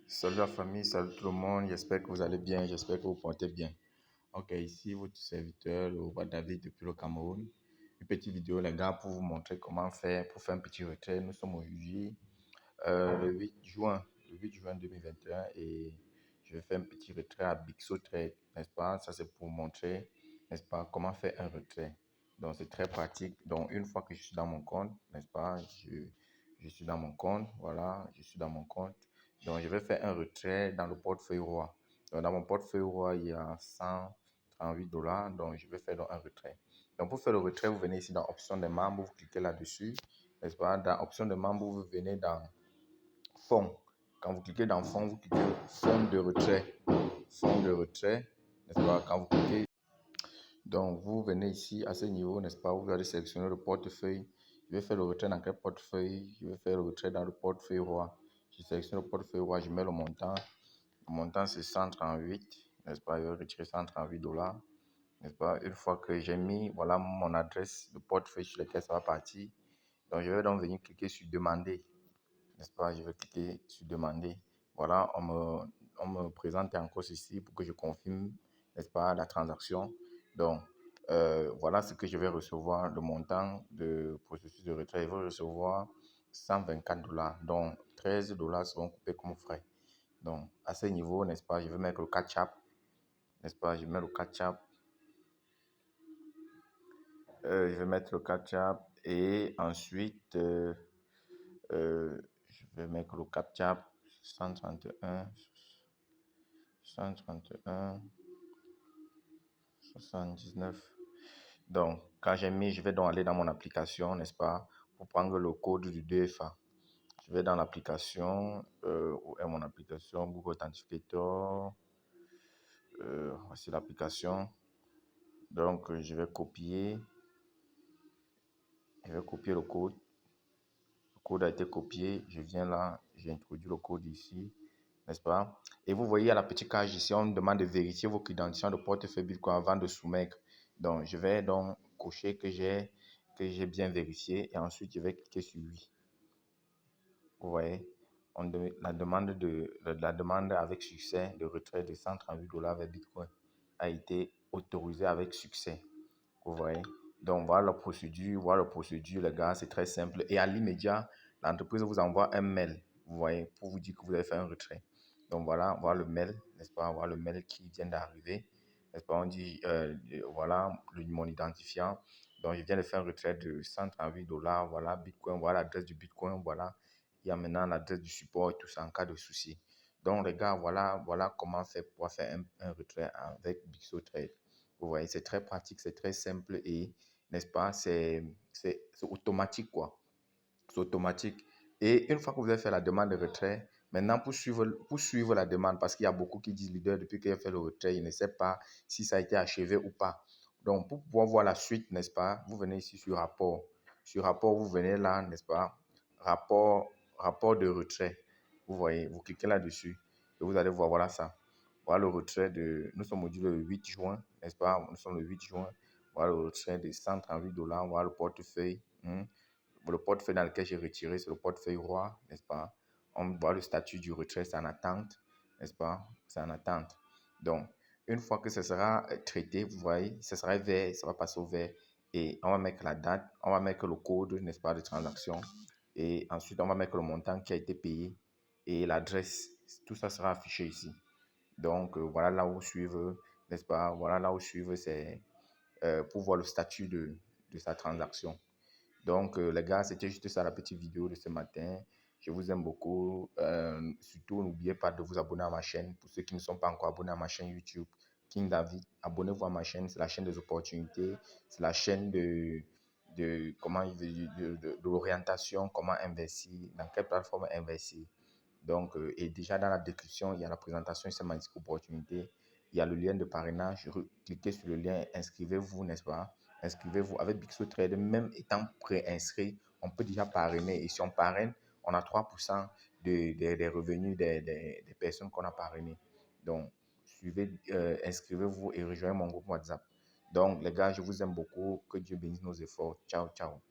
Salut la famille, salut tout le monde, j'espère que vous allez bien, j'espère que vous portez bien. Ok, ici votre serviteur, le roi David depuis le Cameroun. Une petite vidéo les gars pour vous montrer comment faire pour faire un petit retrait. Nous sommes aujourd'hui le 8 juin, 2021 et je vais faire un petit retrait à Bixo Trade, n'est-ce pas? Ça c'est pour montrer, n'est-ce pas, comment faire un retrait. Donc c'est très pratique. Donc une fois que je suis dans mon compte, n'est-ce pas, je suis dans mon compte, voilà, je suis dans mon compte. Donc je vais faire un retrait dans le portefeuille roi. Donc dans mon portefeuille roi, il y a 138 dollars, donc je vais faire donc un retrait. Donc pour faire le retrait, vous venez ici dans option des membres, vous cliquez là-dessus, n'est-ce pas? Dans option de membres, vous venez dans fonds. Quand vous cliquez dans fonds, vous cliquez fonds de retrait. Fonds de retrait, n'est-ce pas? Quand vous cliquez, donc vous venez ici à ce niveau, n'est-ce pas? Vous allez sélectionner le portefeuille. Je vais faire le retrait dans quel portefeuille? Je vais faire le retrait dans le portefeuille roi. Je sélectionne le portefeuille roi, je mets le montant. Le montant c'est 138, n'est-ce pas? Je vais retirer 138 dollars, n'est-ce pas? Une fois que j'ai mis, voilà mon adresse, le portefeuille sur lequel ça va partir. Donc je vais donc venir cliquer sur demander, n'est-ce pas? Je vais cliquer sur demander. Voilà, on me présente encore ceci pour que je confirme, n'est-ce pas, la transaction. Donc, voilà ce que je vais recevoir, le montant de processus de retrait. Je vais recevoir 124 dollars, donc 13 dollars seront coupés comme frais. Donc, à ce niveau, n'est-ce pas, je vais mettre le catch-up, n'est-ce pas, je mets le catch-up. Je vais mettre le catch-up et ensuite, je vais mettre le captcha 131, 131, 79. Donc, quand j'ai mis, je vais donc aller dans mon application, n'est-ce pas, pour prendre le code du 2FA. Je vais dans l'application, où est mon application, Google Authenticator. Voici l'application. Donc, je vais copier le code. Le code a été copié. Je viens là, j'ai introduit le code ici, n'est-ce pas? Et vous voyez à la petite cage ici, on me demande de vérifier votre identifiant de portefeuille Bitcoin avant de soumettre. Donc, je vais donc cocher que j'ai bien vérifié et ensuite je vais cliquer sur oui. Vous voyez, la demande avec succès de retrait de 138 dollars vers Bitcoin a été autorisée avec succès. Vous voyez, donc voilà la procédure, les gars, c'est très simple. Et à l'immédiat, l'entreprise vous envoie un mail, vous voyez, pour vous dire que vous avez fait un retrait. Donc voilà le mail, n'est-ce pas? Voilà le mail qui vient d'arriver, n'est-ce pas? On dit, voilà mon identifiant. Donc je viens de faire un retrait de 138 dollars, voilà Bitcoin, voilà l'adresse du Bitcoin, voilà. Il y a maintenant l'adresse du support et tout ça en cas de souci. Donc les gars, voilà comment faire pour faire un retrait avec Bixo Trade. Vous voyez, c'est très pratique, c'est très simple et, n'est-ce pas, c'est automatique, quoi. C'est automatique. Et une fois que vous avez fait la demande de retrait, maintenant pour suivre la demande, parce qu'il y a beaucoup qui disent, leader, depuis qu'il a fait le retrait, il ne sait pas si ça a été achevé ou pas. Donc, pour pouvoir voir la suite, n'est-ce pas, vous venez ici sur rapport. Sur rapport, vous venez là, n'est-ce pas, rapport de retrait. Vous voyez, vous cliquez là-dessus et vous allez voir, voilà ça. Voilà le retrait de, nous sommes aujourd'hui le 8 juin, n'est-ce pas, nous sommes le 8 juin. Voilà le retrait de 138 dollars, voilà le portefeuille. Le portefeuille dans lequel j'ai retiré, c'est le portefeuille roi, n'est-ce pas? On voit le statut du retrait, c'est en attente, n'est-ce pas? C'est en attente. Donc, une fois que ce sera traité, vous voyez, ce sera vert, ça va passer au vert. Et on va mettre la date, on va mettre le code, n'est-ce pas, de transaction. Et ensuite, on va mettre le montant qui a été payé et l'adresse. Tout ça sera affiché ici. Donc, voilà là où suivre, n'est-ce pas? Voilà là où suivre, c'est pour voir le statut de sa transaction. Donc, les gars, c'était juste ça la petite vidéo de ce matin. Je vous aime beaucoup. Surtout, n'oubliez pas de vous abonner à ma chaîne. Pour ceux qui ne sont pas encore abonnés à ma chaîne YouTube, King David, abonnez-vous à ma chaîne. C'est la chaîne des opportunités. C'est la chaîne de l'orientation, comment investir, dans quelle plateforme investir. Donc, et déjà dans la description, il y a la présentation de ces magnifiques opportunités. Il y a le lien de parrainage. Cliquez sur le lien, inscrivez-vous, n'est-ce pas? Inscrivez-vous avec Bixo Trade. Même étant pré-inscrit, on peut déjà parrainer. Et si on parraine, on a 3% des revenus des personnes qu'on a parrainées. Donc, inscrivez-vous et rejoignez mon groupe WhatsApp. Donc, les gars, je vous aime beaucoup. Que Dieu bénisse nos efforts. Ciao, ciao.